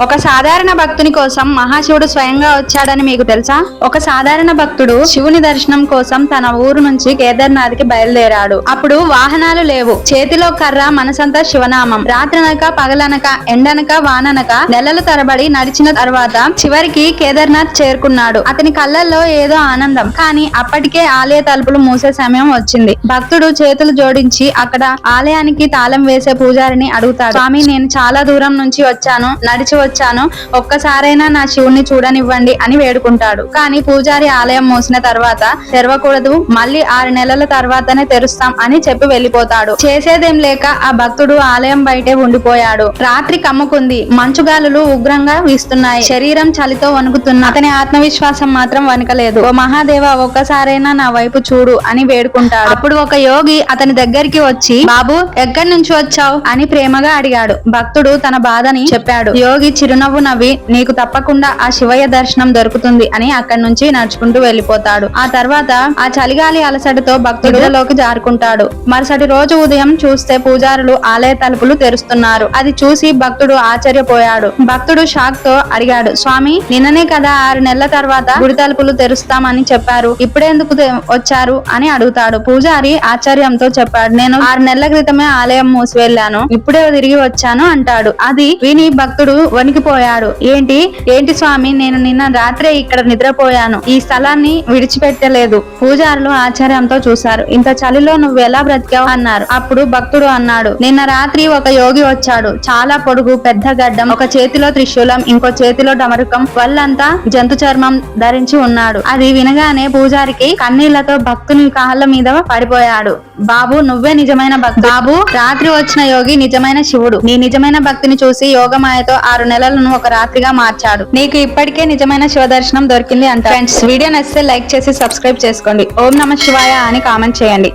ఒక సాధారణ భక్తుని కోసం మహాశివుడు స్వయంగా వచ్చాడని మీకు తెలుసా? ఒక సాధారణ భక్తుడు శివుని దర్శనం కోసం తన ఊరు నుంచి కేదార్నాథ్ కి బయలుదేరాడు. అప్పుడు వాహనాలు లేవు, చేతిలో కర్ర, మనసంతా శివనామం. రాత్రనక పగలనక ఎండనక వాననక నెలల తరబడి నడిచిన తర్వాత చివరికి కేదార్నాథ్ చేరుకున్నాడు. అతని కళ్ళల్లో ఏదో ఆనందం. కానీ అప్పటికే ఆలయ తలుపులు మూసే సమయం వచ్చింది. భక్తుడు చేతులు జోడించి అక్కడ ఆలయానికి తాళం వేసే పూజారిని అడుగుతాడు, స్వామి, నేను చాలా దూరం నుంచి వచ్చాను, నడిచి వచ్చాను, ఒక్కసారైనా నా శివుణ్ణి చూడనివ్వండి అని వేడుకుంటాడు. కానీ పూజారి ఆలయం మూసిన తర్వాత తెరవకూడదు, మళ్ళీ 6 నెలల తర్వాతనే తెరుస్తాం అని చెప్పి వెళ్లిపోతాడు. చేసేదేం లేక ఆ భక్తుడు ఆలయం బయటే ఉండిపోయాడు. రాత్రి కమ్ముకుంది, మంచుగాలులు ఉగ్రంగా వీస్తున్నాయి, శరీరం చలితో వణుకుతున్న అతని ఆత్మవిశ్వాసం మాత్రం వణకలేదు. ఓ మహాదేవ, ఒక్కసారైనా నా వైపు చూడు అని వేడుకుంటాడు. అప్పుడు ఒక యోగి అతని దగ్గరికి వచ్చి, బాబు, ఎక్కడి నుంచి వచ్చావు అని ప్రేమగా అడిగాడు. భక్తుడు తన బాధని చెప్పాడు. యోగి చిరునవ్వు నవ్వి, నీకు తప్పకుండా ఆ శివయ్య దర్శనం దొరుకుతుంది అని అక్కడి నుంచి నడుచుకుంటూ వెళ్లిపోతాడు. ఆ తర్వాత ఆ చలిగాలి అలసటతో భక్తుడిలోకి జారుకుంటాడు. మరుసటి రోజు ఉదయం చూస్తే పూజారులు ఆలయ తలుపులు తెరుస్తున్నారు. అది చూసి భక్తుడు ఆశ్చర్యపోయాడు. భక్తుడు షాక్ తో అడిగాడు, స్వామి, నిన్ననే కదా 6 నెలల తర్వాత గుడి తలుపులు తెరుస్తామని చెప్పారు, ఇప్పుడెందుకు వచ్చారు అని అడుగుతాడు. పూజారి ఆశ్చర్యంతో చెప్పాడు, నేను 6 నెలల క్రితమే ఆలయం మూసి వెళ్ళాను, ఇప్పుడే తిరిగి వచ్చాను అంటాడు. అది విని భక్తుడు వణికిపోయాడు. ఏంటి స్వామి, నేను నిన్న రాత్రే ఇక్కడ నిద్రపోయాను, ఈ స్థలాన్ని విడిచిపెట్టలేదు. పూజారులు ఆశ్చర్యంతో చూశారు. ఇంత చలిలో నువ్వు ఎలా బ్రతికావు అన్నారు. అప్పుడు భక్తుడు అన్నాడు, నిన్న రాత్రి ఒక యోగి వచ్చాడు. చాలా పొడుగు, పెద్ద గడ్డం, ఒక చేతిలో త్రిశూలం, ఇంకో చేతిలో డమరుకం, వల్లంతా జంతు చర్మం ధరించి ఉన్నాడు. అది వినగానే పూజారికి కన్నీళ్లతో భక్తుని కాళ్ళ మీద పడిపోయాడు. బాబు, నువ్వే నిజమైన భక్తుడు. బాబు, రాత్రి వచ్చిన యోగి నిజమైన శివుడు. నీ నిజమైన భక్తిని చూసి యోగమాయతో 6 నెలలను ఒక రాత్రిగా మార్చాడు. నీకు ఇప్పటికే నిజమైన శివ దర్శనం దొరికింది అంట. ఫ్రెండ్స్, వీడియో నచ్చితే లైక్ చేసి సబ్స్క్రైబ్ చేసుకోండి. ఓం నమః శివాయ అని కామెంట్ చేయండి.